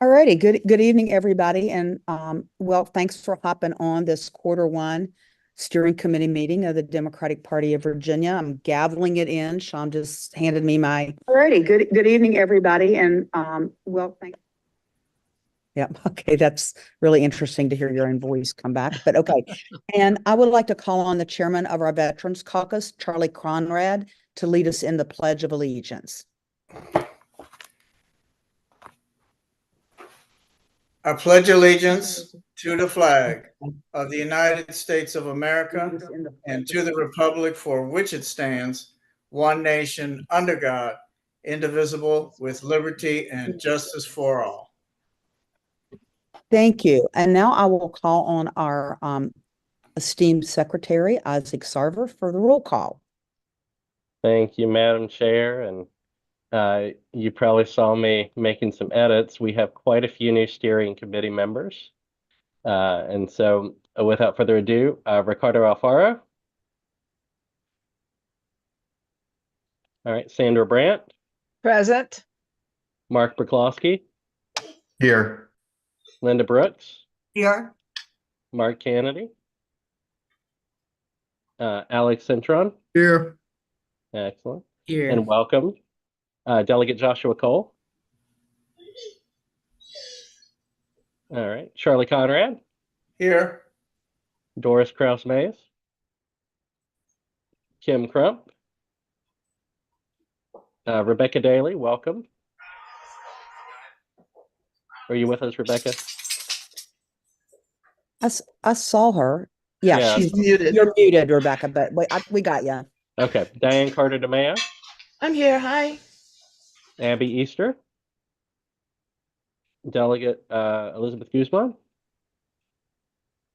All righty. Good evening, everybody. And well, thanks for hopping on this quarter 1 steering committee meeting of the Democratic Party of Virginia. I'm gaveling it in. Sean just handed me my. All righty. Good evening, everybody. And well, thanks. Yep. Okay. That's really interesting to hear your own voice come back. But okay. And I would like to call on the chairman of our Veterans Caucus, Charlie Conrad, to lead us in the Pledge of Allegiance. I pledge allegiance to the flag of the United States of America and to the republic for which it stands, one nation, under God, indivisible, with liberty and justice for all. Thank you. And now I will call on our esteemed Secretary, Isaac Sarver, for the roll call. Thank you, Madam Chair. And you probably saw me making some edits. We have quite a few new steering committee members. And so without further ado, Ricardo Alfaro. All right, Sandra Brandt. Present. Mark Berklowski. Here. Linda Brooks. Here. Mark Kennedy. Alex Cintron. Here. Excellent. Here. And welcome, Delegate Joshua Cole. All right, Charlie Conrad. Here. Doris Kraus Mays. Kim Crump. Rebecca Daly, welcome. Are you with us, Rebecca? I saw her. Yeah, Yeah. she's muted. You're muted, Rebecca, but we got you. Okay, Diane Carter DeMeo. I'm here. Hi. Abby Easter. Delegate Elizabeth Guzman.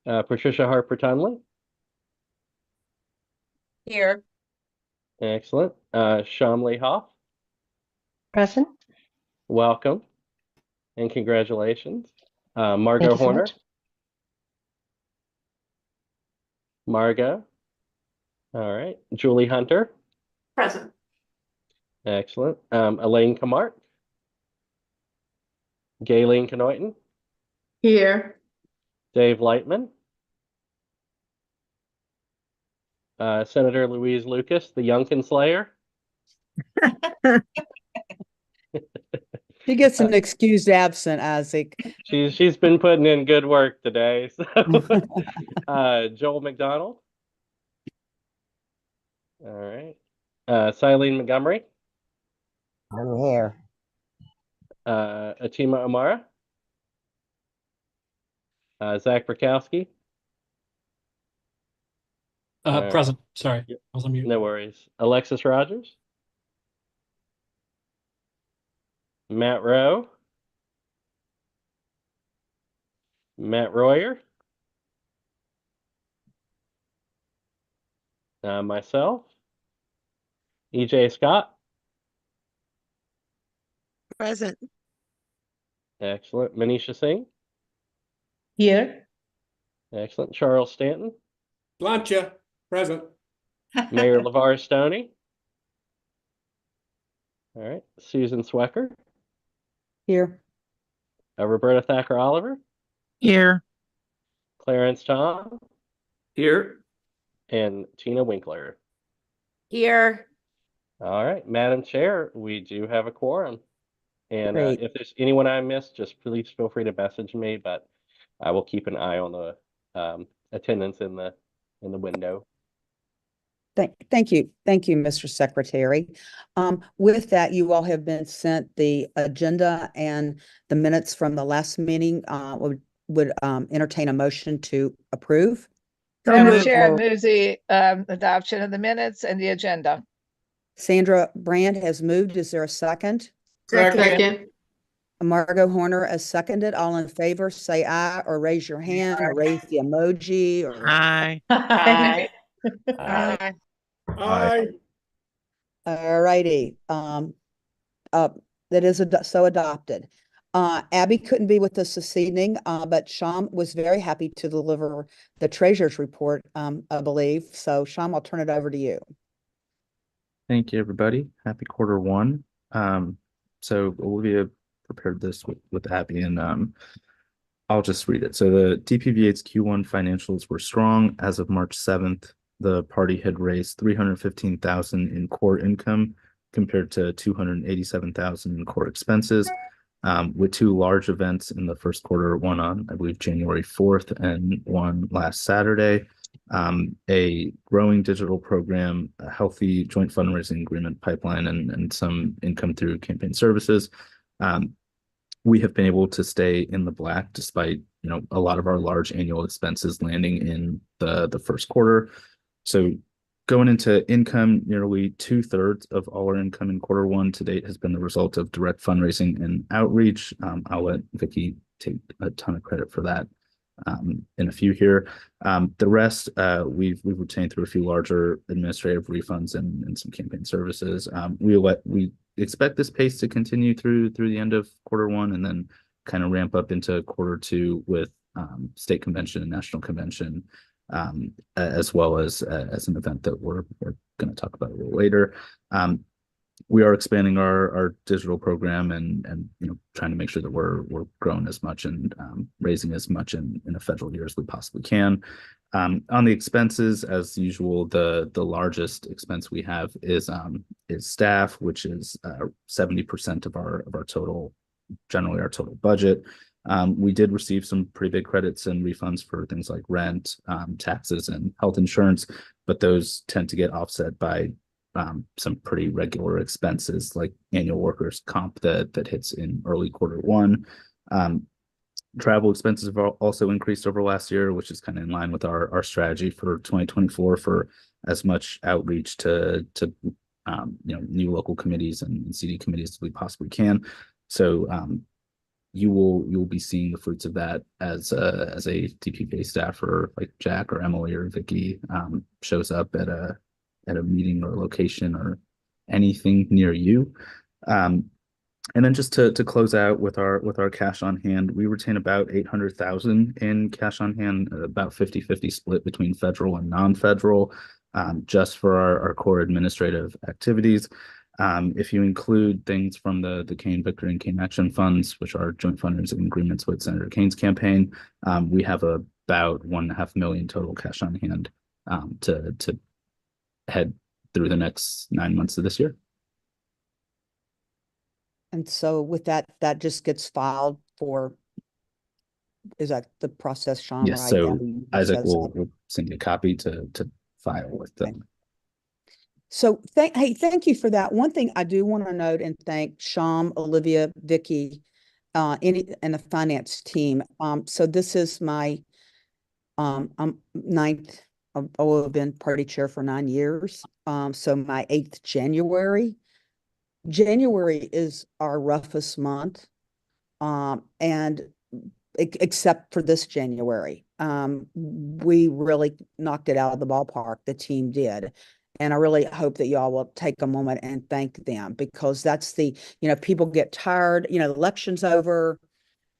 Patricia Harper Tunley. Here. Excellent. Shamli Hoff. Present. Welcome and congratulations. Margot Thank you so Horner. much. Margot. All right. Julie Hunter. Present. Excellent. Elaine Kamart. Gayleen Knoyton. Here. Dave Lightman. Senator Louise Lucas, the Youngkin Slayer. She gets an excused absent, Isaac. She's been putting in good work today. So, Joel McDonald. All right. Silene Montgomery. I'm here. Atima Amara. Zach Burkowski. Present. Sorry, Yep. I was on mute. No worries. Alexis Rogers. Matt Rowe. Matt Royer. Myself. EJ Scott. Present. Excellent. Manisha Singh. Here. Excellent. Charles Stanton. Blancha, present. Mayor LeVar Stoney. All right. Susan Swecker. Here. Roberta Thacker Oliver. Here. Clarence Tom. Here. And Tina Winkler. Here. All right, Madam Chair, we do have a quorum. And Great. if there's anyone I missed, just please feel free to message me, but I will keep an eye on the attendance in the window. Thank you, Mr. Secretary. With that, you all have been sent the agenda and the minutes from the last meeting. Would entertain a motion to approve. Madam Chair moves the adoption of the minutes and the agenda. Sandra Brand has moved. Is there a second? Second. Margot Horner has seconded. All in favor, say aye or raise your hand or raise the emoji or. Aye. Aye. Aye. Aye. All righty. That is so adopted. Abby couldn't be with us this evening, but Sham was very happy to deliver the treasurer's report, I believe. So Sham, I'll turn it over to you. Thank you, everybody. Happy quarter one. So Olivia prepared this with Abby, and I'll just read it. So the DPV8's Q1 financials were strong. As of March 7th, the party had raised $315,000 in core income compared to $287,000 in core expenses, with two large events in the first quarter, one on, I believe, January 4th and one last Saturday. A growing digital program, a healthy joint fundraising agreement pipeline, and some income through campaign services. We have been able to stay in the black despite, a lot of our large annual expenses landing in the first quarter. So going into income, nearly 2/3 of all our income in quarter one to date has been the result of direct fundraising and outreach. I'll let Vicki take a ton of credit for that in a few here. The rest we've retained through a few larger administrative refunds and some campaign services. We expect this pace to continue through the end of quarter one, and then kind of ramp up into quarter two with state convention and national convention, as well as an event that we're going to talk about a little later. We are expanding our digital program and trying to make sure that we're growing as much and raising as much in a federal year as we possibly can. On the expenses, as usual, the largest expense we have is staff, which is 70% of our total, generally our total budget. We did receive some pretty big credits and refunds for things like rent, taxes, and health insurance, but those tend to get offset by some pretty regular expenses like annual workers' comp that hits in early quarter one. Travel expenses have also increased over last year, which is kind of in line with our strategy for 2024 for as much outreach to new local committees and CD committees as we possibly can. So you'll be seeing the fruits of that as a DPPA staffer like Jack or Emily or Vicki shows up at a meeting or location or anything near you. And then just to close out with our cash on hand, we retain about $800,000 in cash on hand, about 50-50 split between federal and non-federal, just for our core administrative activities. If you include things from the Kaine Victory and Kaine Action Funds, which are joint fundraising agreements with Senator Kaine's campaign, we have about $1.5 million total cash on hand to head through the next 9 months of this year. And so with that just gets filed for, is that the process, Sean? Yes, right? so Isaac will send you a copy to file with them. So thank you for that. One thing I do want to note and thank Sham, Olivia, Vicki, and the finance team. So this is my I'm ninth. I've been party chair for 9 years. So my 8th January. January is our roughest month, and except for this January. We really knocked it out of the ballpark, the team did. And I really hope that y'all will take a moment and thank them, because that's people get tired, the election's over,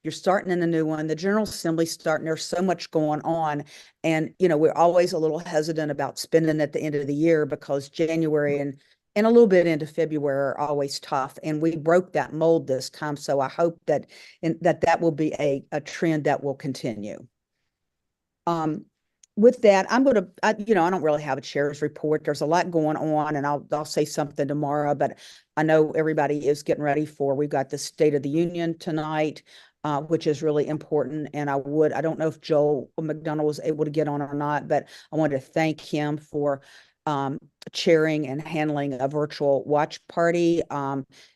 you're starting in a new one, the General Assembly's starting, there's so much going on. And, we're always a little hesitant about spending at the end of the year because January and a little bit into February are always tough. And we broke that mold this time. So I hope that that will be a trend that will continue. With that, I'm going to, I don't really have a chair's report. There's a lot going on, and I'll say something tomorrow, but I know everybody is getting ready we've got the State of the Union tonight, which is really important. And I don't know if Joel McDonald was able to get on or not, but I wanted to thank him for chairing and handling a virtual watch party.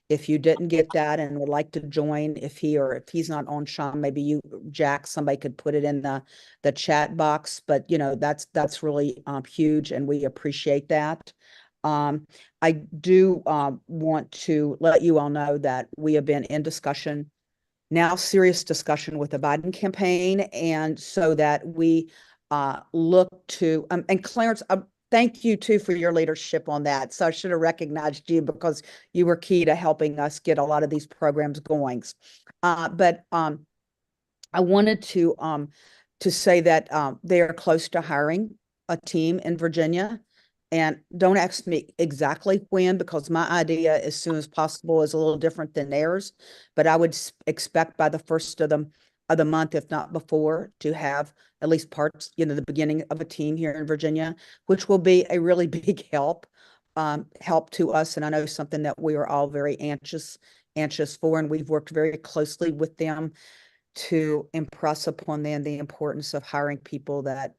If you didn't get that and would like to join, if he's not on, Sean, maybe you, Jack, somebody could put it in the chat box, but that's really huge, and we appreciate that. I do want to let you all know that we have been in discussion, now serious discussion, with the Biden campaign, and so that we look to, and Clarence, thank you too for your leadership on that. So I should have recognized you because you were key to helping us get a lot of these programs going. But I wanted to say that they are close to hiring a team in Virginia And don't ask me exactly when, because my idea as soon as possible is a little different than theirs. But I would expect by the first of the month, if not before, to have at least parts, the beginning of a team here in Virginia, which will be a really big help to us. And I know something that we are all very anxious for, and we've worked very closely with them to impress upon them the importance of hiring people that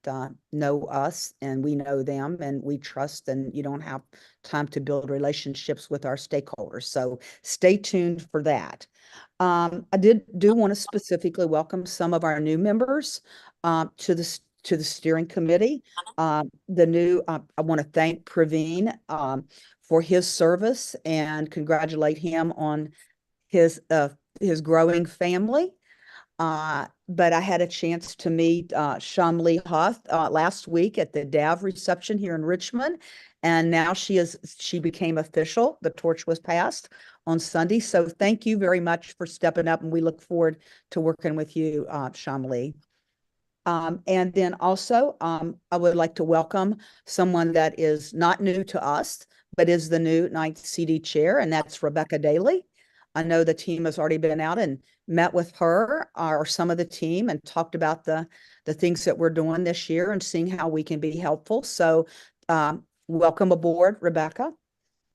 know us and we know them and we trust, and you don't have time to build relationships with our stakeholders. So stay tuned for that. I do want to specifically welcome some of our new members to the steering committee. I want to thank Praveen for his service and congratulate him on his growing family. But I had a chance to meet Shamli Hoth last week at the DAV reception here in Richmond, and now she became official. The torch was passed on Sunday. So thank you very much for stepping up, and we look forward to working with you, Shamli. And then also, I would like to welcome someone that is not new to us, but is the new 9th CD chair, and that's Rebecca Daly. I know the team has already been out and met with her or some of the team and talked about the things that we're doing this year and seeing how we can be helpful. So welcome aboard, Rebecca.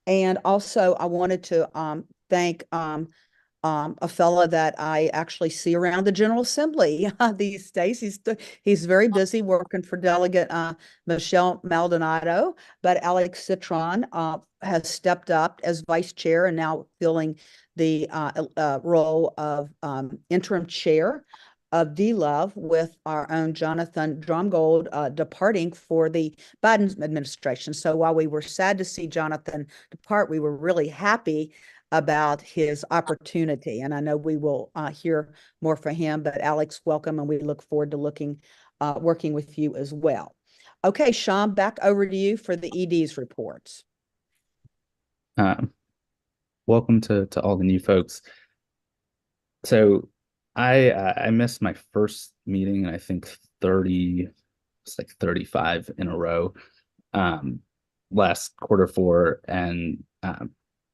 And also I wanted to thank a fella that I actually see around the General Assembly these days. He's very busy working for Delegate Michelle Maldonado, but Alex Citron has stepped up as vice chair and now filling the role of interim chair of D-Love, with our own Jonathan Drumgold departing for the Biden administration. So while we were sad to see Jonathan depart, we were really happy about his opportunity. And I know we will hear more from him, but Alex, welcome. And we look forward to working with you as well. Okay, Sean, back over to you for the ED's reports. Welcome to all the new folks. So I missed my first meeting, and I think 35 in a row last Q4, and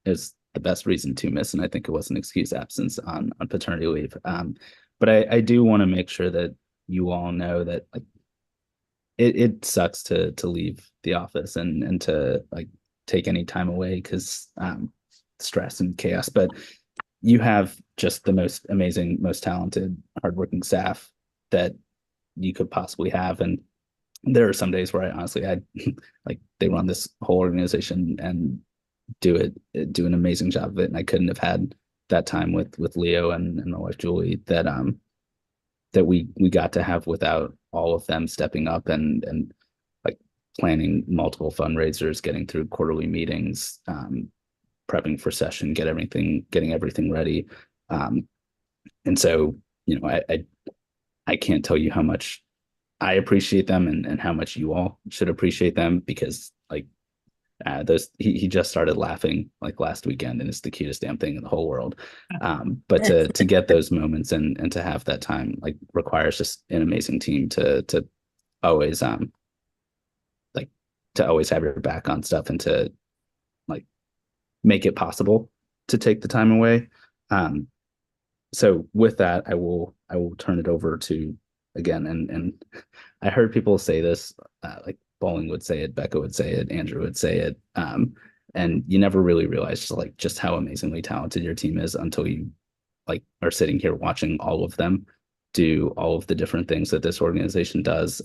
it's the best reason to miss, and I think it was an excused absence on paternity leave. But I do want to make sure that you all know that like it sucks to leave the office and to like take any time away because stress and chaos, but you have just the most amazing, most talented, hardworking staff that you could possibly have. And there are some days where I honestly, like they run this whole organization and do an amazing job of it. And I couldn't have had that time with Leo and my wife, Julie, that we got to have without all of them stepping up and like planning multiple fundraisers, getting through quarterly meetings, prepping for session, getting everything ready. And so, I can't tell you how much I appreciate them and how much you all should appreciate them, because like he just started laughing like last weekend, and it's the cutest damn thing in the whole world. But to get those moments and to have that time like requires just an amazing team to always to always have your back on stuff and to like make it possible to take the time away. So with that, I will turn it over to again, and I heard people say this, like Bowling would say it, Becca would say it, Andrew would say it, and you never really realize just how amazingly talented your team is until you like are sitting here watching all of them do all of the different things that this organization does.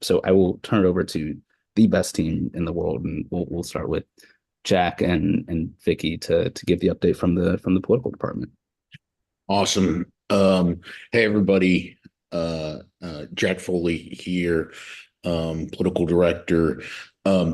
So I will turn it over to the best team in the world, and we'll start with Jack and Vicky to give the update from the political department. Awesome. Hey everybody, Jack Foley here, political director.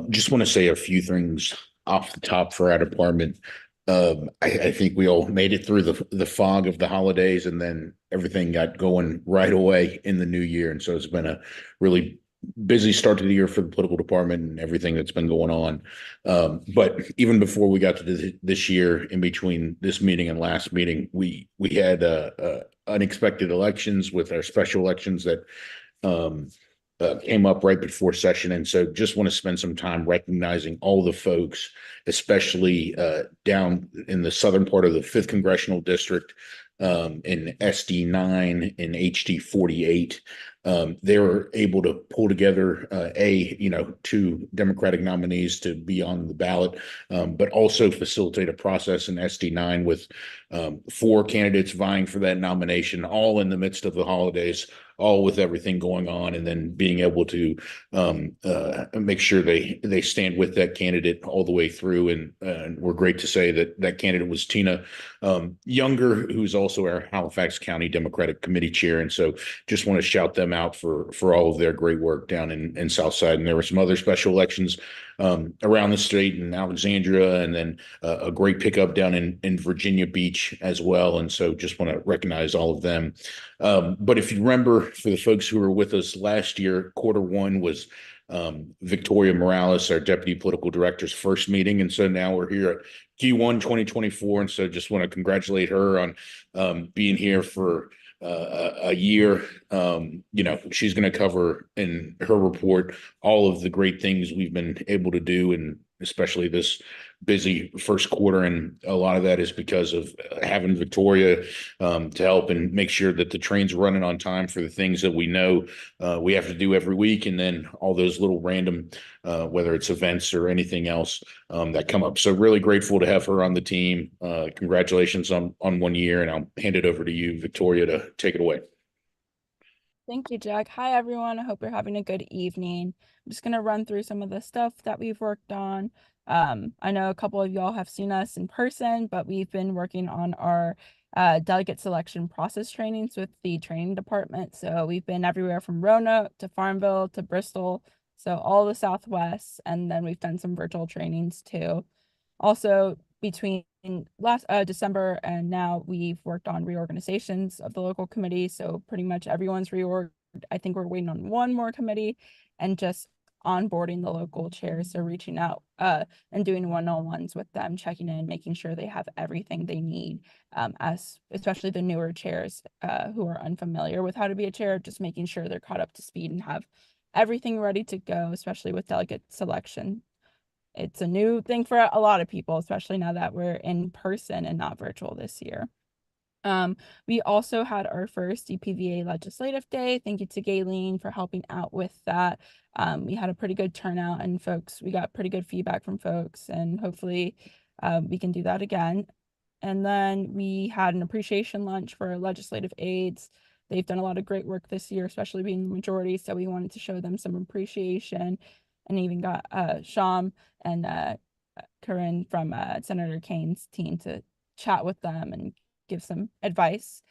Just want to say a few things off the top for our department. I think we all made it through the fog of the holidays, and then everything got going right away in the new year. And so it's been a really busy start to the year for the political department and everything that's been going on. But even before we got to this year, in between this meeting and last meeting, we had unexpected elections with our special elections that came up right before session. And so just want to spend some time recognizing all the folks, especially down in the southern part of the 5th Congressional District, in SD 9 and HD 48. They were able to pull together 2 Democratic nominees to be on the ballot, but also facilitate a process in SD 9 with 4 candidates vying for that nomination, all in the midst of the holidays, all with everything going on, and then being able to make sure they stand with that candidate all the way through. And we're great to say that that candidate was Tina Younger, who's also our Halifax County Democratic Committee chair. And so just want to shout them out for all of their great work down in Southside. And there were some other special elections around the state in Alexandria, and then a great pickup down in Virginia Beach as well. And so just want to recognize all of them. But if you remember, for the folks who were with us last year, Q1 was Victoria Morales, our deputy political director's first meeting. And so now we're here at Q1 2024. And so just want to congratulate her on being here for a year. She's going to cover in her report all of the great things we've been able to do, and especially this busy first quarter. And a lot of that is because of having Victoria to help and make sure that the train's running on time for the things that we know we have to do every week, and then all those little random whether it's events or anything else that come up. So really grateful to have her on the team. Congratulations on 1 year, and I'll hand it over to you, Victoria, to take it away. Thank you, Jack. Hi, everyone. I hope you're having a good evening. I'm just going to run through some of the stuff that we've worked on. I know a couple of y'all have seen us in person, but we've been working on our delegate selection process trainings with the training department. So we've been everywhere from Roanoke to Farmville to Bristol, so all the Southwest, and then we've done some virtual trainings too. Also, between last December and now, we've worked on reorganizations of the local committee. So pretty much everyone's reorged. I think we're waiting on one more committee, and just onboarding the local chairs. So reaching out and doing one-on-ones with them, checking in, making sure they have everything they need, as especially the newer chairs who are unfamiliar with how to be a chair, just making sure they're caught up to speed and have everything ready to go, especially with delegate selection. It's a new thing for a lot of people, especially now that we're in person and not virtual this year. We also had our first DPVA legislative day. Thank you to Gayleen for helping out with that. We had a pretty good turnout, and we got pretty good feedback from folks, and hopefully we can do that again. And then we had an appreciation lunch for legislative aides. They've done a lot of great work this year, especially being the majority, so we wanted to show them some appreciation, and even got Sham and Corinne from Senator Kane's team to chat with them and give some advice.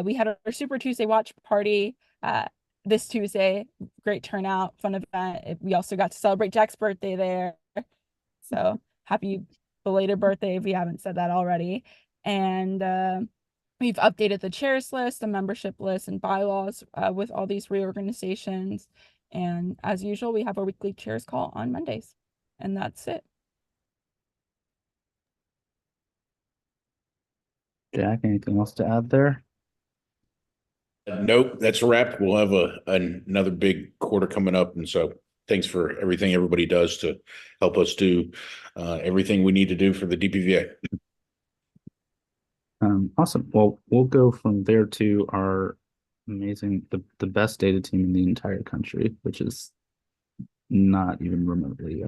We had our Super Tuesday watch party this Tuesday. Great turnout, fun event. We also got to celebrate Jack's birthday there. So happy belated birthday if we haven't said that already. And we've updated the chairs list, the membership list, and bylaws with all these reorganizations. And as usual, we have our weekly chairs call on Mondays. And that's it. Jack, anything else to add there? Nope, that's a wrap. We'll have another big quarter coming up. And so thanks for everything everybody does to help us do everything we need to do for the DPVA. Awesome. Well, we'll go from there to our amazing, the best data team in the entire country, which is not even remotely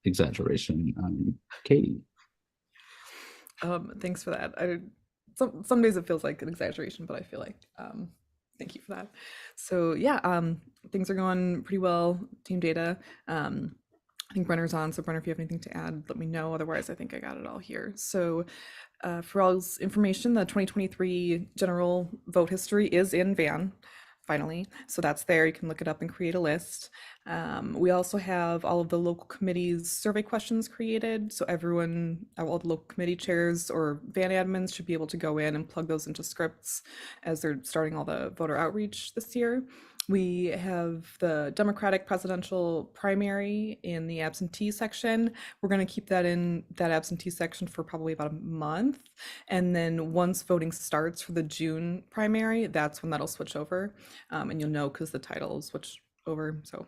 exaggeration. Katie. Thanks for that. Some days it feels like an exaggeration, but I feel like thank you for that. So yeah, things are going pretty well. Team data. I think Brenner's on, so Brenner, if you have anything to add, let me know. Otherwise, I think I got it all here. So for all's information, the 2023 general vote history is in Van, finally. So that's there. You can look it up and create a list. We also have all of the local committees survey questions created. So everyone, all the local committee chairs or Van admins should be able to go in and plug those into scripts as they're starting all the voter outreach this year. We have the Democratic presidential primary in the absentee section. We're going to keep that in that absentee section for probably about a month. And then once voting starts for the June primary, that's when that'll switch over. And you'll know because the title will switch over. So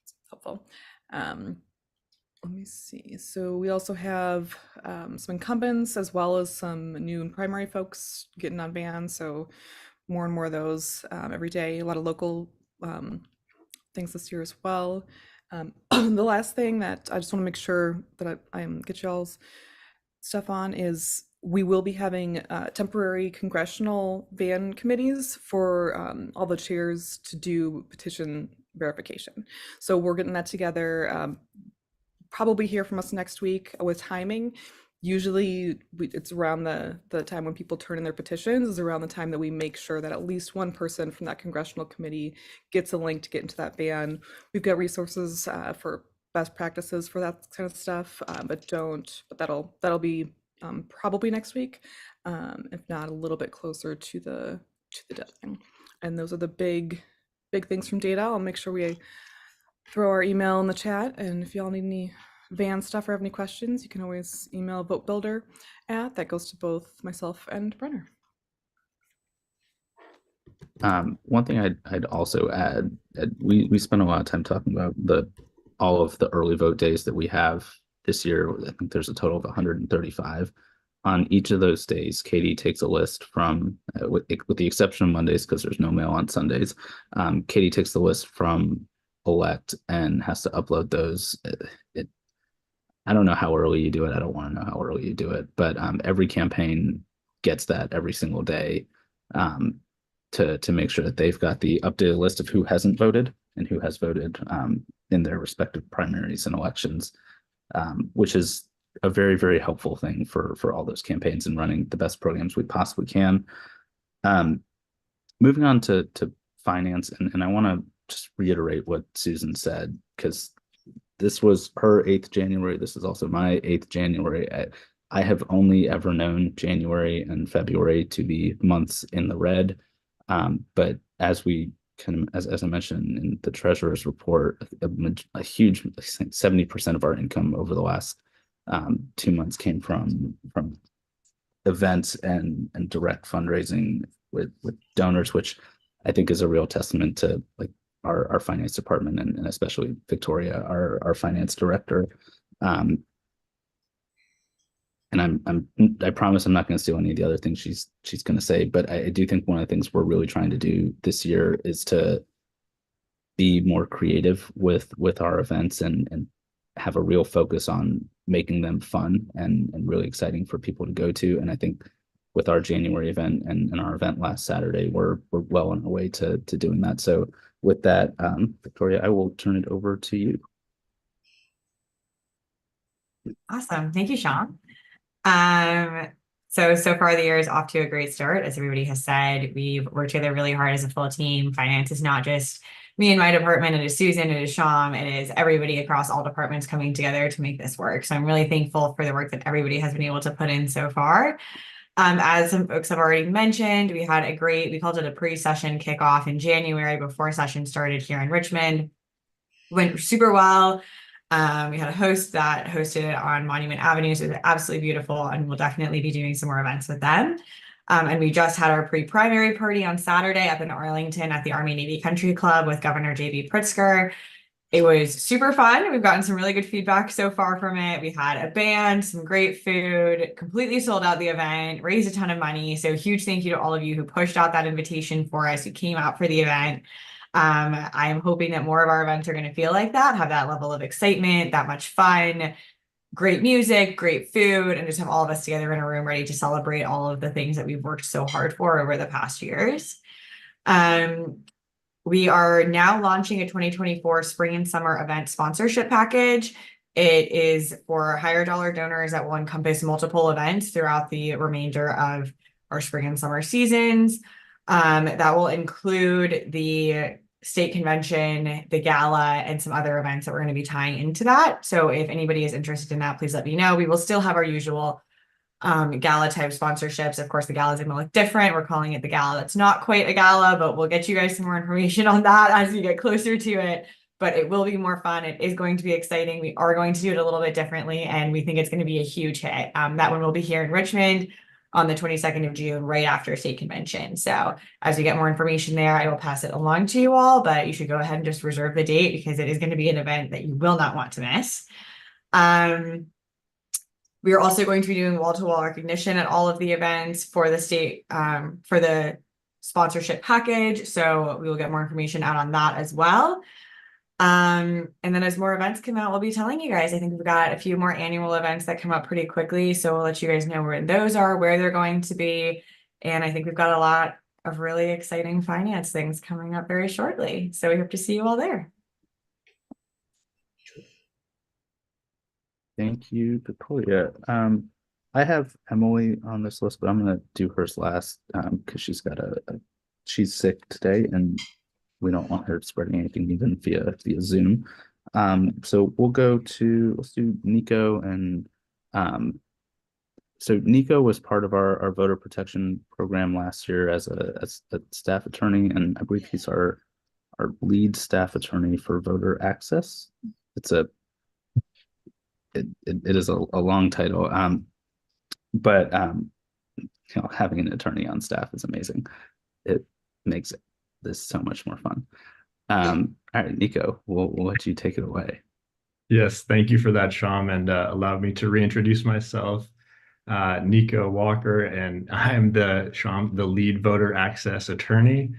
it's helpful. Let me see. So we also have some incumbents as well as some new and primary folks getting on bands. So more and more of those every day. A lot of local things this year as well. The last thing that I just want to make sure that I get y'all's stuff on is we will be having temporary congressional ban committees for all the chairs to do petition verification. So we're getting that together. Probably hear from us next week with timing. Usually it's around the time when people turn in their petitions is around the time that we make sure that at least one person from that congressional committee gets a link to get into that ban. We've got resources for best practices for that kind of stuff, but that'll be probably next week, if not a little bit closer to the deadline. And those are the big things from data. I'll make sure we throw our email in the chat, and if y'all need any van stuff or have any questions, you can always email Vote Builder that goes to both myself and Brenner. One thing I'd also add, we spent a lot of time talking about all of the early vote days that we have this year. I think there's a total of 135. On each of those days, Katie takes a list from, with the exception of Mondays because there's no mail on Sundays. Katie takes the list from Elect and has to upload those. I don't know how early you do it. I don't want to know how early you do it, but every campaign gets that every single day to make sure that they've got the updated list of who hasn't voted and who has voted in their respective primaries and elections, which is a very, very helpful thing for all those campaigns and running the best programs we possibly can. Moving on to finance, and I want to just reiterate what Susan said, because this was her 8th January. This is also my 8th January. I have only ever known January and February to be months in the red. But as we as I mentioned in the treasurer's report, a huge 70% of our income over the last 2 months came from events and direct fundraising with donors, which I think is a real testament to like our finance department and especially Victoria, our finance director. And I promise I'm not going to steal any of the other things she's going to say, but I do think one of the things we're really trying to do this year is to be more creative with our events and have a real focus on making them fun and really exciting for people to go to. And I think with our January event and our event last Saturday, we're well on our way to doing that. So with that, Victoria, I will turn it over to you. Awesome. Thank you, Sean. So far the year is off to a great start. As everybody has said, we've worked together really hard as a full team. Finance is not just me and my department, it is Susan, it is Sean, it is everybody across all departments coming together to make this work. So I'm really thankful for the work that everybody has been able to put in so far. As some folks have already mentioned, we called it a pre-session kickoff in January before session started here in Richmond. Went super well. We had a host that hosted it on Monument Avenue, so it was absolutely beautiful, and we'll definitely be doing some more events with them. And we just had our pre-primary party on Saturday up in Arlington at the Army Navy Country Club with Governor J.B. Pritzker. It was super fun. We've gotten some really good feedback so far from it. We had a band, some great food, completely sold out the event, raised a ton of money. So huge thank you to all of you who pushed out that invitation for us, who came out for the event. I'm hoping that more of our events are going to feel like that, have that level of excitement, that much fun, great music, great food, and just have all of us together in a room ready to celebrate all of the things that we've worked so hard for over the past years. We are now launching a 2024 spring and summer event sponsorship package. It is for higher dollar donors that will encompass multiple events throughout the remainder of our spring and summer seasons. That will include the state convention, the gala, and some other events that we're going to be tying into that. So if anybody is interested in that, please let me know. We will still have our usual gala type sponsorships. Of course, the gala is going to look different. We're calling it the gala. That's not quite a gala, but we'll get you guys some more information on that as we get closer to it. But it will be more fun. It is going to be exciting. We are going to do it a little bit differently, and we think it's going to be a huge hit. That one will be here in Richmond on the 22nd of June, right after state convention. So as we get more information there, I will pass it along to you all, but you should go ahead and just reserve the date because it is going to be an event that you will not want to miss. We are also going to be doing wall-to-wall recognition at all of the events for the state, for the sponsorship package. So we will get more information out on that as well. And then as more events come out, we'll be telling you guys. I think we've got a few more annual events that come up pretty quickly. So we'll let you guys know where those are, where they're going to be. And I think we've got a lot of really exciting finance things coming up very shortly. So we hope to see you all there. Thank you, Victoria. I have Emily on this list, but I'm gonna do hers last because she's got she's sick today and we don't want her spreading anything even via Zoom. So we'll let's do Nico. And so Nico was part of our voter protection program last year as a staff attorney, and I believe he's our lead staff attorney for voter access. It is a long title, but having an attorney on staff is amazing. It makes this so much more fun. All right, Nico, we'll let you take it away. Yes, thank you for that, Sham, and allow me to reintroduce myself. Nico Walker, and I'm the lead voter access attorney,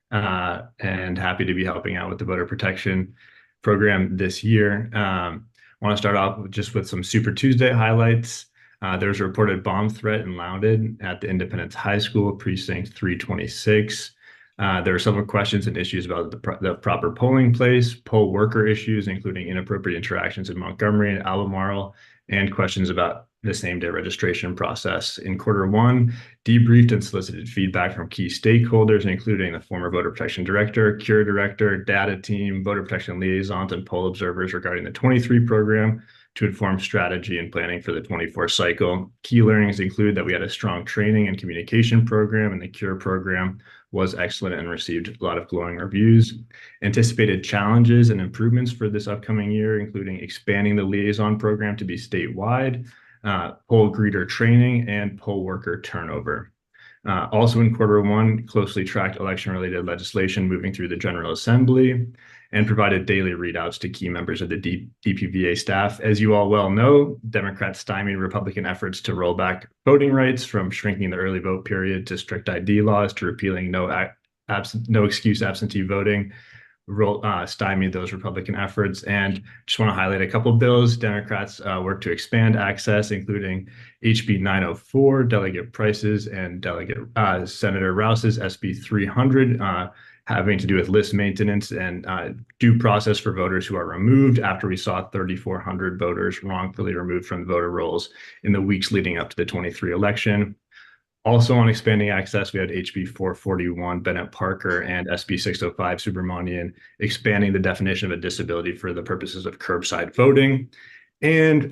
and happy to be helping out with the voter protection program this year. I want to start off with some Super Tuesday highlights. There's a reported bomb threat in Loudon at the Independence High School, precinct 326. There are several questions and issues about the proper polling place, poll worker issues, including inappropriate interactions in Montgomery and Albemarle, and questions about the same-day registration process. In Q1, debriefed and solicited feedback from key stakeholders, including the former voter protection director, cure director, data team, voter protection liaisons, and poll observers regarding the 23 program to inform strategy and planning for the 24 cycle. Key learnings include that we had a strong training and communication program, and the cure program was excellent and received a lot of glowing reviews. Anticipated challenges and improvements for this upcoming year, including expanding the liaison program to be statewide, poll greeter training, and poll worker turnover. Also in Q1, closely tracked election-related legislation moving through the General Assembly and provided daily readouts to key members of the DPVA staff. As you all well know, Democrats stymied Republican efforts to roll back voting rights, from shrinking the early vote period to strict ID laws to repealing no excuse absentee voting. Stymied those Republican efforts. And just want to highlight a couple bills. Democrats work to expand access, including HB 904, Delegate Price's and Delegate Senator Rouse's SB 300, having to do with list maintenance and due process for voters who are removed after we saw 3,400 voters wrongfully removed from the voter rolls in the weeks leading up to the 23 election. Also on expanding access, we had HB 441, Bennett Parker, and SB 605, Subramanian, expanding the definition of a disability for the purposes of curbside voting. And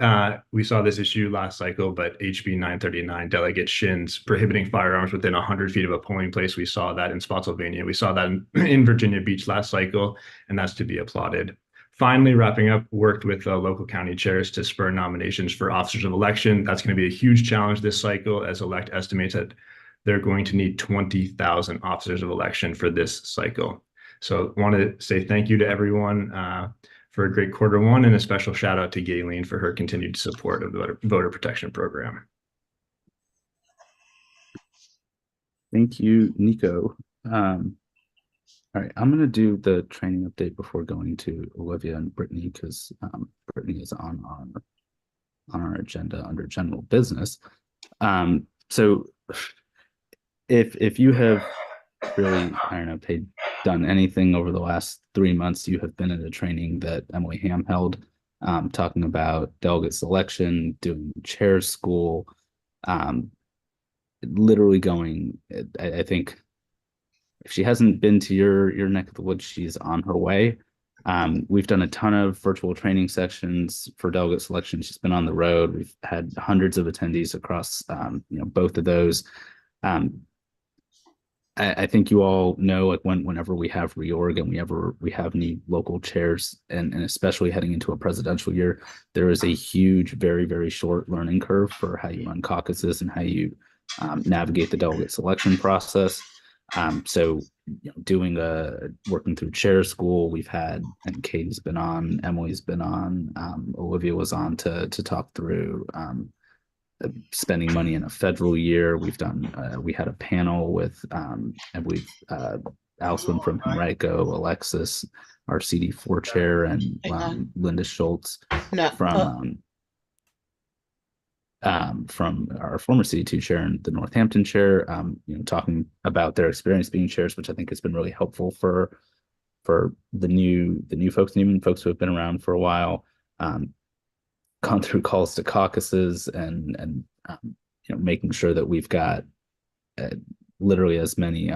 we saw this issue last cycle, but HB 939, Delegate Shins, prohibiting firearms within 100 feet of a polling place. We saw that in Spotsylvania. We saw that in Virginia Beach last cycle, and that's to be applauded. Finally, wrapping up, worked with local county chairs to spur nominations for officers of election. That's going to be a huge challenge this cycle, as ELECT estimates that they're going to need 20,000 officers of election for this cycle. So I want to say thank you to everyone for a great Q1, and a special shout out to Gayleen for her continued support of the voter protection program. Thank you, Nico. All right, I'm going to do the training update before going to Olivia and Brittany, because Brittany is on our agenda under general business. So if you have really, done anything over the last 3 months, you have been at a training that Emily Ham held, talking about delegate selection, doing chair school, literally going, I think, if she hasn't been to your neck of the woods, she's on her way. We've done a ton of virtual training sections for delegate selection. She's been on the road. We've had hundreds of attendees across, both of those. I think you all know, like whenever we have reorg and we have any local chairs, and especially heading into a presidential year, there is a huge, very, very short learning curve for how you run caucuses and how you navigate the delegate selection process. So working through chair school, we've had, and Katie's been on, Emily's been on, Olivia was on to talk through spending money in a federal year. We had a panel with, Alison from Henrico, Alexis, our CD4 chair, and Linda Schultz from our former CD2 chair and the Northampton chair, talking about their experience being chairs, which I think has been really helpful for the new folks, and even folks who have been around for a while. Gone through calls to caucuses and making sure that we've got literally as many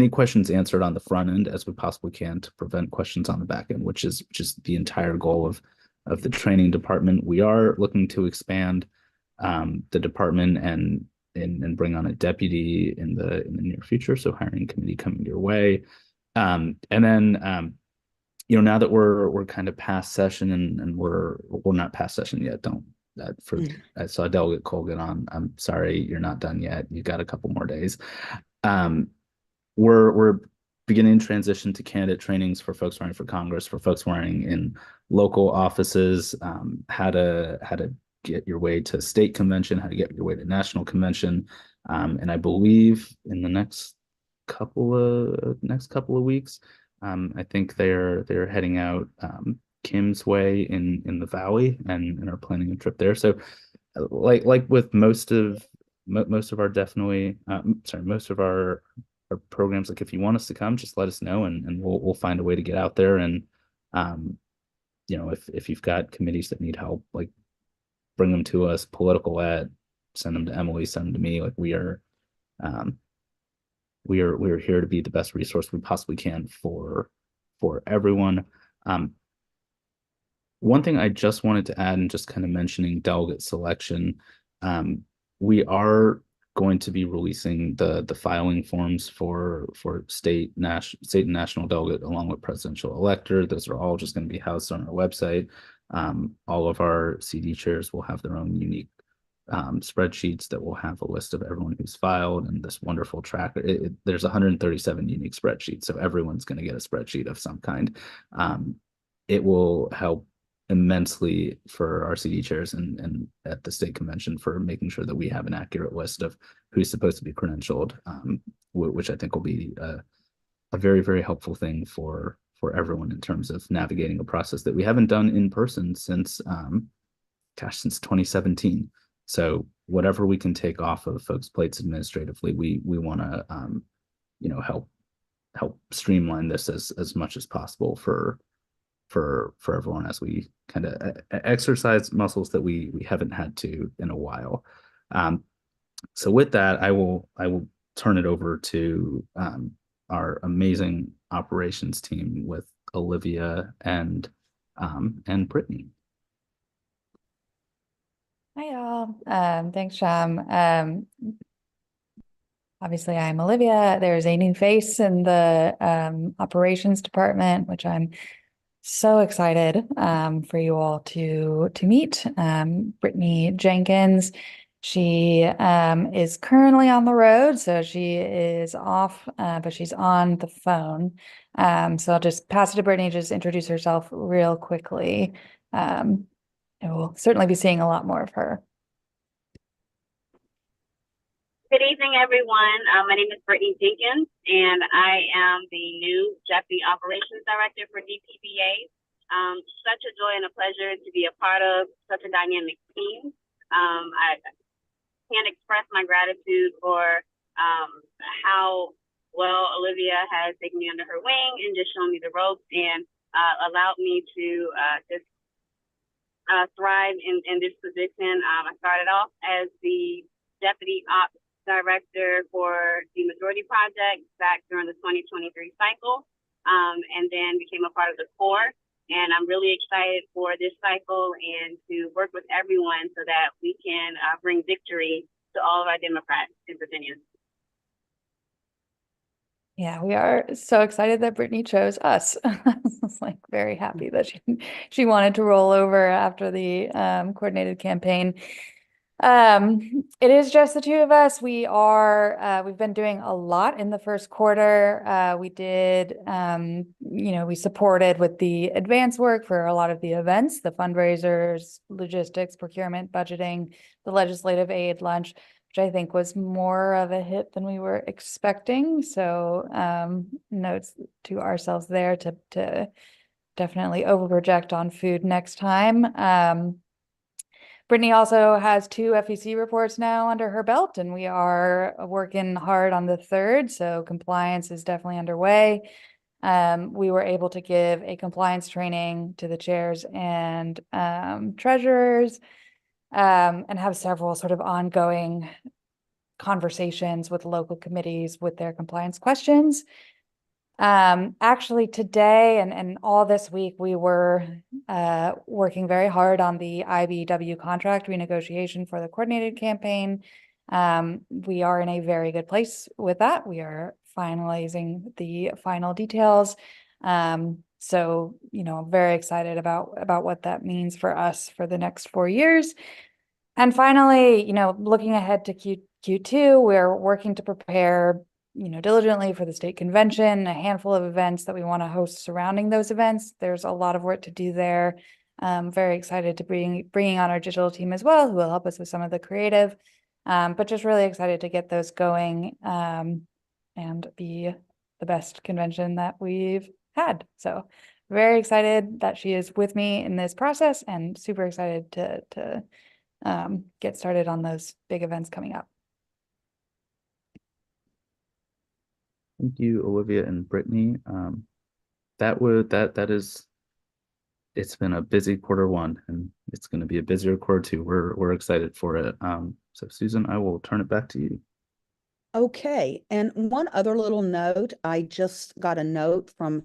questions answered on the front end as we possibly can to prevent questions on the back end, which is the entire goal of the training department. We are looking to expand the department and bring on a deputy in the near future. So hiring committee coming your way, and then. Now that we're kind of past session and we're not past session yet. I saw Delegate Colgan on. I'm sorry, you're not done yet. You got a couple more days. We're beginning transition to candidate trainings for folks running for Congress, for folks running in local offices, how to get your way to state convention, how to get your way to national convention, and I believe in the next couple of weeks. I think they're heading out Kim's way in the Valley and are planning a trip there. So, like with most of our programs, like if you want us to come, just let us know and we'll find a way to get out there. And if you've got committees that need help, like bring them to us. Political ed, send them to Emily, send them to me. Like we are here to be the best resource we possibly can for everyone. One thing I just wanted to add, and just kind of mentioning delegate selection, we are going to be releasing the filing forms for state and national delegate along with presidential elector. Those are all just going to be housed on our website. All of our CD chairs will have their own unique spreadsheets that will have a list of everyone who's filed and this wonderful tracker. There's 137 unique spreadsheets, so everyone's going to get a spreadsheet of some kind. It will help immensely for our CD chairs and at the state convention for making sure that we have an accurate list of who's supposed to be credentialed, which I think will be a very, very helpful thing for everyone in terms of navigating a process that we haven't done in person since 2017. So whatever we can take off of folks' plates administratively, we want to help streamline this as much as possible for everyone as we kind of exercise muscles that we haven't had to in a while. So with that, I will turn it over to our amazing operations team with Olivia and Brittany. Hi, y'all. Thanks, Sham. Obviously, I'm Olivia. There's a new face in the operations department, which I'm so excited for you all to meet. Brittany Jenkins. She is currently on the road, so she is off, but she's on the phone. So I'll just pass it to Brittany, just introduce herself real quickly. And we'll certainly be seeing a lot more of her. Good evening, everyone. My name is Brittany Jenkins, and I am the new Deputy Operations Director for DPVA. Such a joy and a pleasure to be a part of such a dynamic team. I can't express my gratitude for how well Olivia has taken me under her wing and just shown me the ropes and allowed me to just thrive in this position. I started off as the Deputy Ops Director for the Majority Project back during the 2023 cycle. and then became a part of the core. And I'm really excited for this cycle and to work with everyone so that we can bring victory to all of our Democrats in Virginia. Yeah, we are so excited that Brittany chose us. I was like very happy that she wanted to roll over after the coordinated campaign. It is just the two of us. We've been doing a lot in the first quarter. We did, we supported with the advance work for a lot of the events, the fundraisers, logistics, procurement, budgeting, the legislative aid lunch, which I think was more of a hit than we were expecting. So notes to ourselves there to definitely over-project on food next time. Brittany also has 2 FEC reports now under her belt, and we are working hard on the 3rd, so compliance is definitely underway. We were able to give a compliance training to the chairs and treasurers, and have several sort of ongoing conversations with local committees with their compliance questions. Actually today and all this week, we were working very hard on the IBEW contract renegotiation for the coordinated campaign. We are in a very good place with that. We are finalizing the final details. So, I'm very excited about what that means for us for the next 4 years. And finally, looking ahead to Q2, we're working to prepare diligently for the state convention, a handful of events that we want to host surrounding those events. There's a lot of work to do there. Very excited to bringing on our digital team as well, who will help us with some of the creative, but just really excited to get those going and be the best convention that we've had. So very excited that she is with me in this process and super excited to get started on those big events coming up. Thank you, Olivia and Brittany. It's been a busy Q1 and it's going to be a busier Q2. We're excited for it. So Susan, I will turn it back to you. Okay, and one other little note, I just got a note from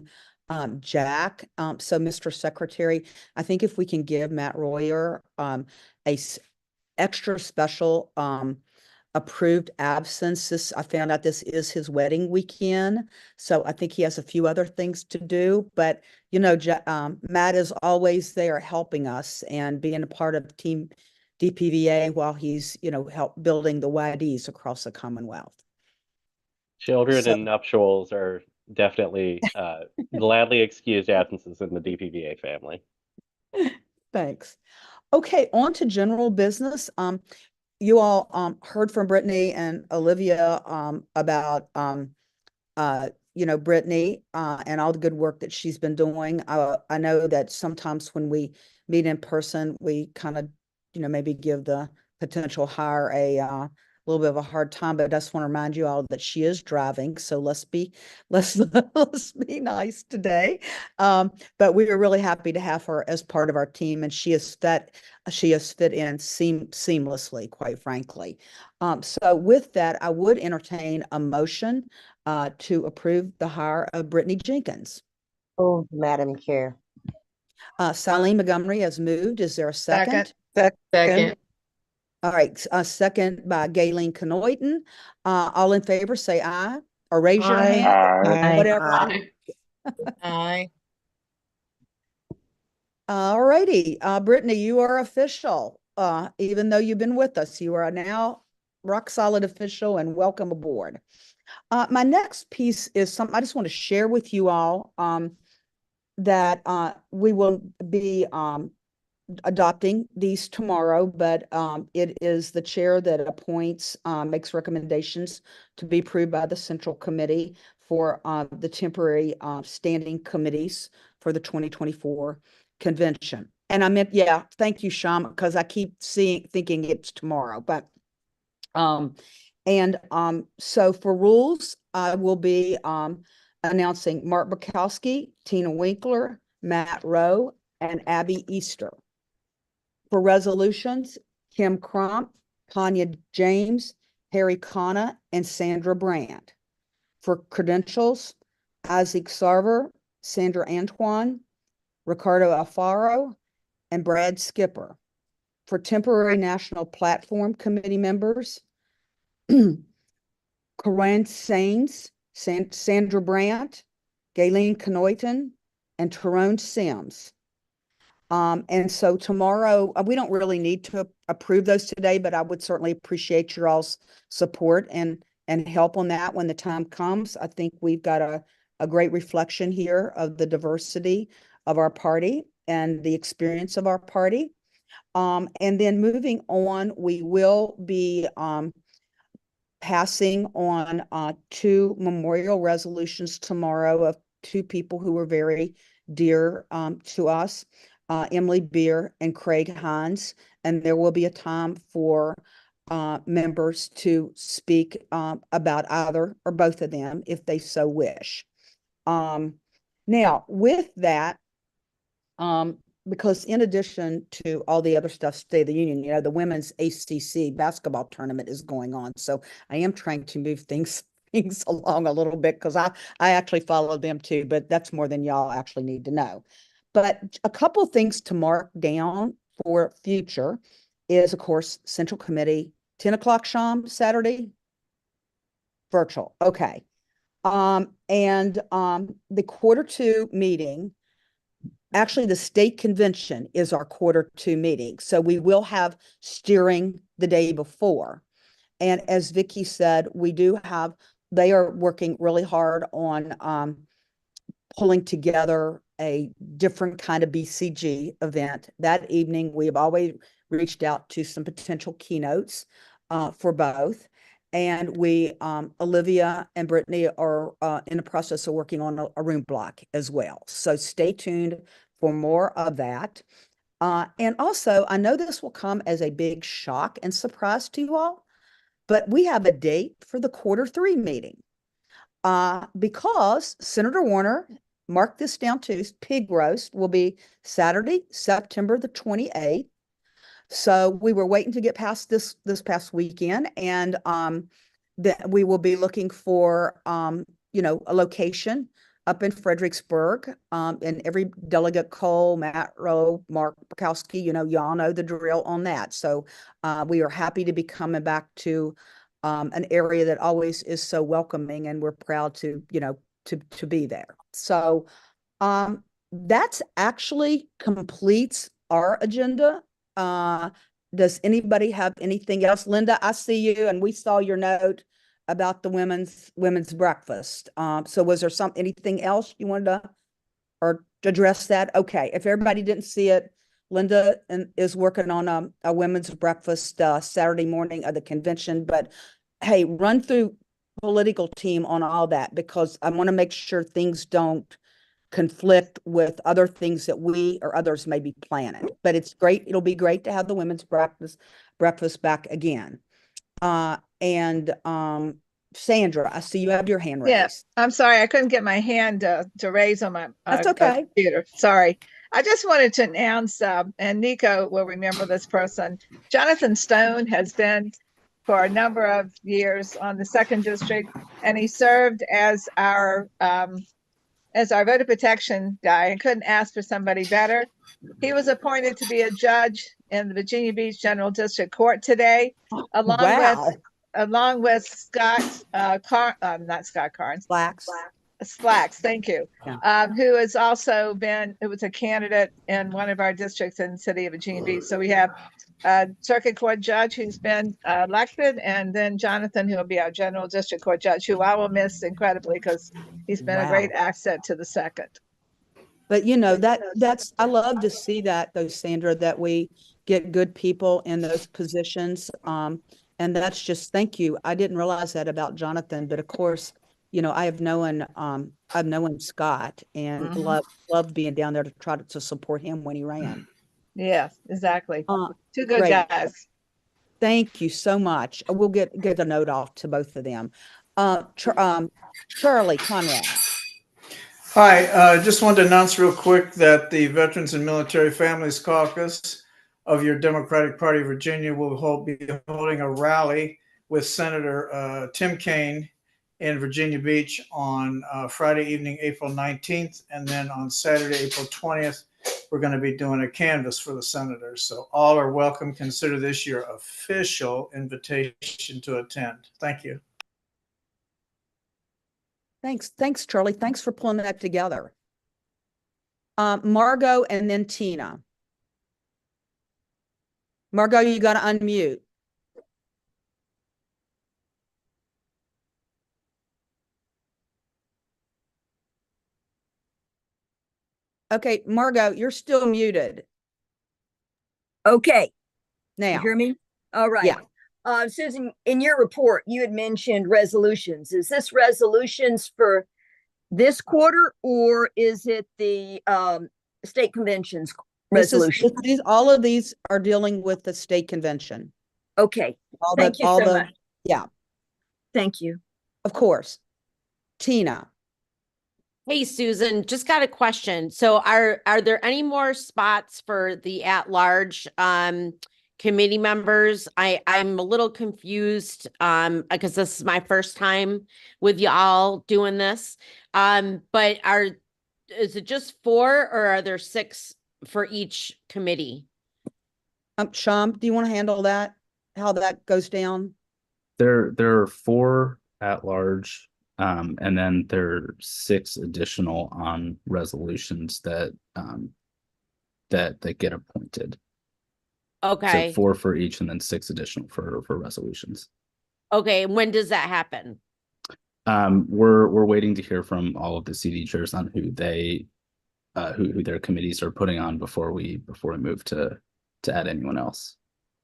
Jack. So Mr. Secretary, I think if we can give Matt Royer extra special approved absence. I found out this is his wedding weekend, so I think he has a few other things to do. But Matt is always there helping us and being a part of Team DPVA while he's help building the YDs across the Commonwealth. Children and nuptials are definitely gladly excused absences in the DPVA family. Thanks. Okay, on to general business. You all heard from Brittany and Olivia about Brittany and all the good work that she's been doing. I know that sometimes when we meet in person, we kind of maybe give the potential hire a little bit of a hard time, but I just want to remind you all that she is driving, so let's be nice today. But we are really happy to have her as part of our team, and she has fit in seamlessly, quite frankly. So with that, I would entertain a motion to approve the hire of Brittany Jenkins. Oh, Madam Chair. Silene Montgomery has moved. Is there a second? Second. All right, second by Gayleen Knoyton. All in favor, say aye, or raise your hand. Aye. Whatever. Aye. Aye. All righty, Brittany, you are official. Even though you've been with us, you are now rock solid official and welcome aboard. My next piece is something I just want to share with you all that we will be adopting these tomorrow, but it is the chair that appoints, makes recommendations to be approved by the Central Committee for the temporary standing committees for the 2024 convention. And I meant, yeah, thank you, Sham, because I keep thinking it's tomorrow, but so for rules, I will be announcing Mark Bukowski, Tina Winkler, Matt Rowe, and Abby Easter. For resolutions, Kim Crump, Tanya James, Harry Kana, and Sandra Brand. For credentials, Isaac Sarver, Sandra Antoine, Ricardo Alfaro, and Brad Skipper. For temporary national platform committee members, Corinne Sains, Sandra Brandt, Gayleen Knoyton, and Tyrone Sims. And so tomorrow, we don't really need to approve those today, but I would certainly appreciate your all's support and help on that when the time comes. I think we've got a great reflection here of the diversity of our party and the experience of our party. And then moving on, we will be passing on 2 memorial resolutions tomorrow of 2 people who were very dear to us, Emily Beer and Craig Hines. And there will be a time for members to speak about either or both of them if they so wish. Now, with that, because in addition to all the other stuff, State of the Union, you know, the women's ACC basketball tournament is going on. So I am trying to move things along a little bit because I actually follow them too, but that's more than y'all actually need to know. But a couple of things to mark down for future is, of course, Central Committee, 10 o'clock, Sham, Saturday, virtual. Okay. And the Q2 meeting, actually, the state convention is our Q2 meeting. So we will have steering the day before. And as Vicky said, they are working really hard on pulling together a different kind of BCG event. That evening, we have always reached out to some potential keynotes for both. And Olivia and Brittany are in the process of working on a room block as well. So stay tuned for more of that. And also, I know this will come as a big shock and surprise to you all, but we have a date for the Q3 meeting because Senator Warner, mark this down too, pig roast will be Saturday, September the 28th. So we were waiting to get past this past weekend, and that we will be looking for a location up in Fredericksburg. And every delegate, Cole, Matt Rowe, Mark Bukowski, y'all know the drill on that. So we are happy to be coming back to an area that always is so welcoming, and we're proud to be there. So that's actually completes our agenda. Does anybody have anything else? Linda, I see you, and we saw your note about the women's breakfast. So was there anything else you wanted to address that? Okay, if everybody didn't see it, Linda is working on a women's breakfast Saturday morning of the convention. But hey, run through political team on all that, because I want to make sure things don't conflict with other things that we or others may be planning. But it's great. It'll be great to have the women's breakfast back again. And Sandra, I see you have your hand raised. Yes, I'm sorry. I couldn't get my hand to raise on my That's okay. computer. Sorry. I just wanted to announce, and Nico will remember this person, Jonathan Stone has been for a number of years on the 2nd District, and he served as our voter protection guy, and couldn't ask for somebody better. He was appointed to be a judge in the Virginia Beach General District Court today, along with Scott, not Scott Carnes. Slacks, thank you. Yeah. Who has also who was a candidate in one of our districts in the city of Virginia Beach. So we have a circuit court judge who's been elected, and then Jonathan, who will be our general district court judge, who I will miss incredibly because he's been a great asset to the 2nd. But that's I love to see that though, Sandra, that we get good people in those positions. And that's just, thank you. I didn't realize that about Jonathan, but of course, I've known Scott and loved being down there to try to support him when he ran. Yeah, exactly. Two good great. guys. Thank you so much. We'll get a note off to both of them. Charlie Conrad. Hi, just wanted to announce real quick that the Veterans and Military Families Caucus of your Democratic Party of Virginia will be holding a rally with Senator Tim Kaine in Virginia Beach on Friday evening, April 19th. And then on Saturday, April 20th, we're going to be doing a canvas for the senators. So all are welcome. Consider this your official invitation to attend. Thank you. Thanks, Charlie. Thanks for pulling that together. Margot and then Tina. Margot, you got to unmute. Okay, Margot, you're still muted. Okay. Now. You hear me? All right. Yeah. Susan, in your report, you had mentioned resolutions. Is this resolutions for this quarter, or is it the state convention's resolution? All of these are dealing with the state convention. Okay. Thank you so much. Yeah. Thank you. Of course. Tina. Hey, Susan, just got a question. So are there any more spots for the at-large committee members? I'm a little confused because this is my first time with y'all doing this. But is it just 4 or are there 6 for each committee? Sham, do you want to handle that? How that goes down? There are 4 at large, and then there are 6 additional on resolutions that get appointed. Okay. So 4 for each, and then 6 additional for resolutions. Okay, and when does that happen? We're waiting to hear from all of the CD chairs on who their committees are putting on before we move to add anyone else.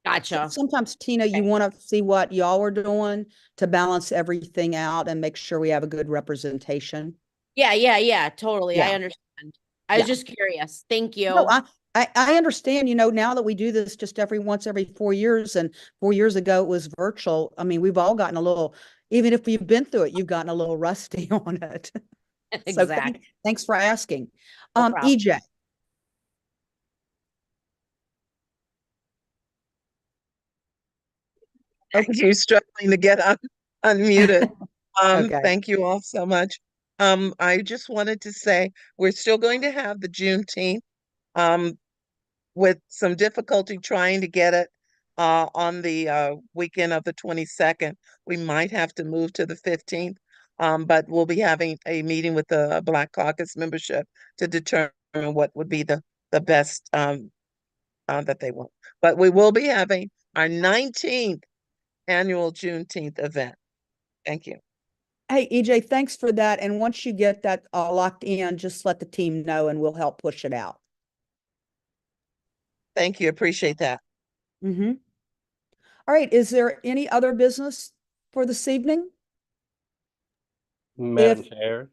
Gotcha. Sometimes, Tina, you want to see what y'all are doing to balance everything out and make sure we have a good representation. Yeah, totally. Yeah. I understand. I was just curious. Thank you. No, I understand, now that we do this just once every 4 years, and 4 years ago it was virtual. I mean, we've all gotten a little, even if you've been through it, you've gotten a little rusty on it. Exactly. So thanks for asking. No problem. EJ. Thank you. Struggling to get unmuted. Okay. Thank you all so much. I just wanted to say we're still going to have the Juneteenth, with some difficulty trying to get it on the weekend of the 22nd. We might have to move to the 15th, but we'll be having a meeting with the Black Caucus membership to determine what would be the best that they want. But we will be having our 19th annual Juneteenth event. Thank you. Hey, EJ, thanks for that. And once you get that locked in, just let the team know and we'll help push it out. Thank you. Appreciate that. Mm-hmm. All right. Is there any other business for this evening? Madam Chair.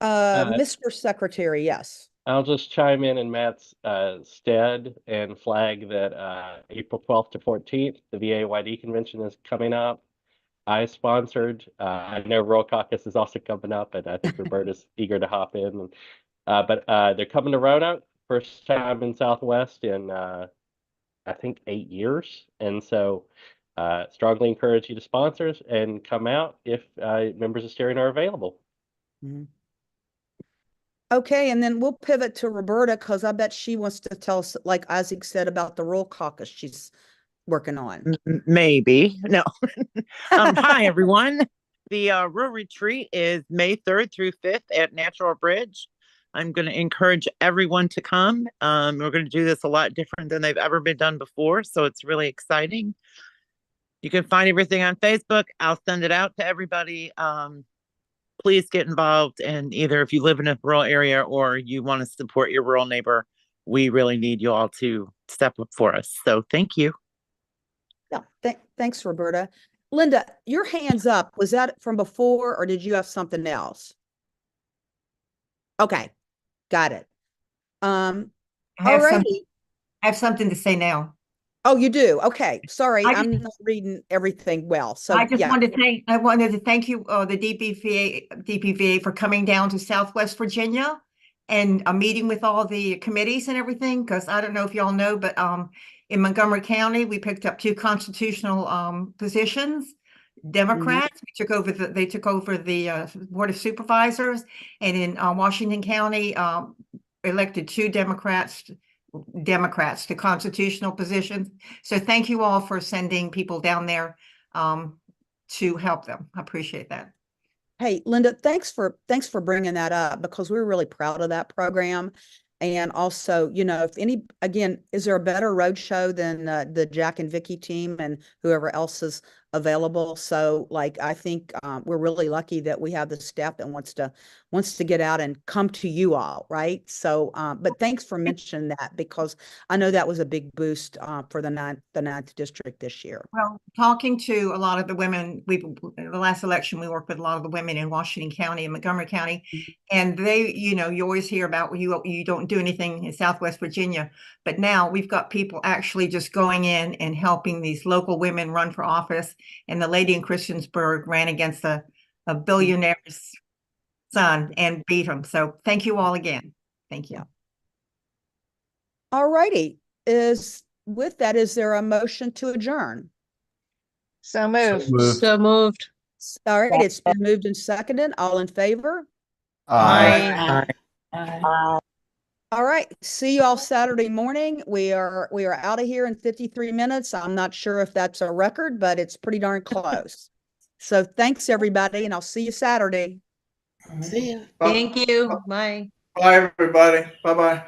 Mr. Secretary, yes. I'll just chime in Matt's stead and flag that April 12th to 14th, the VAYD convention is coming up. I sponsored. I know Rural Caucus is also coming up, and I think Roberta's eager to hop in. But they're coming to Roanoke, first time in Southwest in I think 8 years, and so strongly encourage you to sponsor and come out if members of steering are available. Mm-hmm. Okay, and then we'll pivot to Roberta because I bet she wants to tell us, like Isaac said, about the Rural Caucus she's working on. Maybe. No. Hi, everyone. The Rural Retreat is May 3rd through 5th at Natural Bridge. I'm going to encourage everyone to come. We're going to do this a lot different than they've ever been done before, so it's really exciting. You can find everything on Facebook. I'll send it out to everybody. Please get involved, and either if you live in a rural area or you want to support your rural neighbor, we really need you all to step up for us. So thank you. Yeah, thanks, Roberta. Linda, your hands up. Was that from before, or did you have something else? Okay, got it. I have something to say now. Oh, you do? Okay. Sorry, I'm not reading everything well. So I wanted to thank you, the DPVA for coming down to Southwest Virginia and a meeting with all the committees and everything, because I don't know if y'all know, but in Montgomery County, we picked up 2 constitutional positions Democrats. We took over they took over the Board of Supervisors, and in Washington County, elected two Democrats to constitutional positions. So thank you all for sending people down there to help them. I appreciate that. Hey, Linda, thanks for bringing that up, because we're really proud of that program. And also, you know, is there a better roadshow than the Jack and Vicky team and whoever else is available? So like, I think we're really lucky that we have the staff that wants to get out and come to you all, right? So, but thanks for mentioning that, because I know that was a big boost for the ninth district this year. Well, talking to a lot of the women, the last election, we worked with a lot of the women in Washington County and Montgomery County, and they, you know, you always hear about you don't do anything in Southwest Virginia, but now we've got people actually just going in and helping these local women run for office. And the lady in Christiansburg ran against a billionaire's son and beat him. So thank you all again. Thank you. All righty. With that, is there a motion to adjourn? So moved. So moved. All right, it's been moved and seconded. All in favor? Aye. All right, see you all Saturday morning. We are out of here in 53 minutes. I'm not sure if that's a record, but it's pretty darn close. So thanks, everybody, and I'll see you Saturday. See ya. Thank you. Bye. Bye, everybody. Bye-bye.